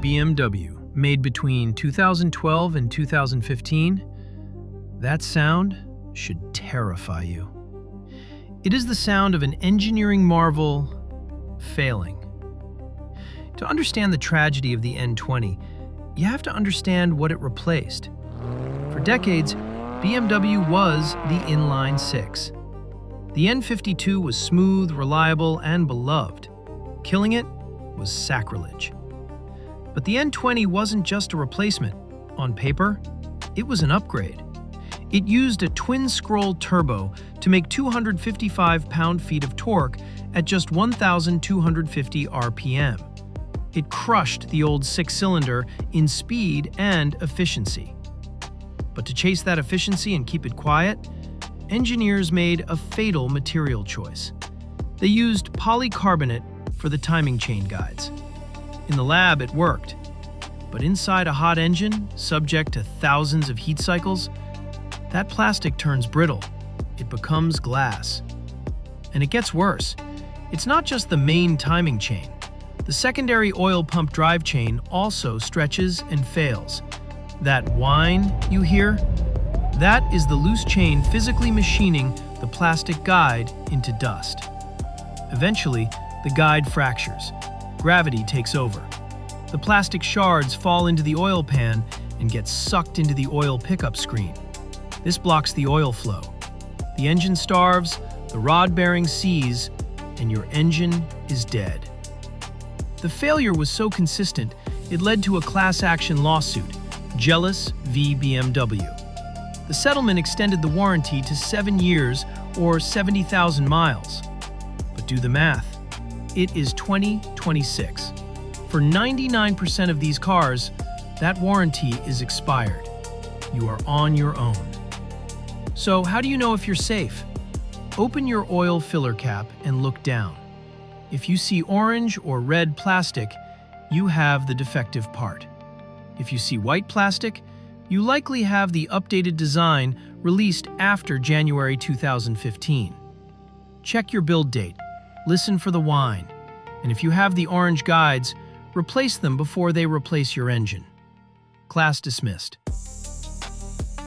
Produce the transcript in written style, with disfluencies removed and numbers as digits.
BMW, made between 2012 and 2015, that sound should terrify you. It is the sound of an engineering marvel failing. To understand the tragedy of the N20, you have to understand what it replaced. For decades, BMW was the inline six. The N52 was smooth, reliable, and beloved. Killing it was sacrilege. But the N20 wasn't just a replacement. On paper, it was an upgrade. It used a twin-scroll turbo to make 255 pound-feet of torque at just 1,250 RPM. It crushed the old six-cylinder in speed and efficiency. But to chase that efficiency and keep it quiet, engineers made a fatal material choice. They used polycarbonate for the timing chain guides. In the lab, it worked. But inside a hot engine, subject to thousands of heat cycles, that plastic turns brittle. It becomes glass. And it gets worse. It's not just the main timing chain. The secondary oil pump drive chain also stretches and fails. That whine you hear? That is the loose chain physically machining the plastic guide into dust. Eventually, the guide fractures. Gravity takes over. The plastic shards fall into the oil pan and get sucked into the oil pickup screen. This blocks the oil flow. The engine starves, the rod bearing seize, and your engine is dead. The failure was so consistent, it led to a class action lawsuit, Jealous v. BMW. The settlement extended the warranty to 7 years or 70,000 miles. But do the math. It is 2026. For 99% of these cars, that warranty is expired. You are on your own. So how do you know if you're safe? Open your oil filler cap and look down. If you see orange or red plastic, you have the defective part. If you see white plastic, you likely have the updated design released after January 2015. Check your build date, listen for the whine, and if you have the orange guides, replace them before they replace your engine. Class dismissed.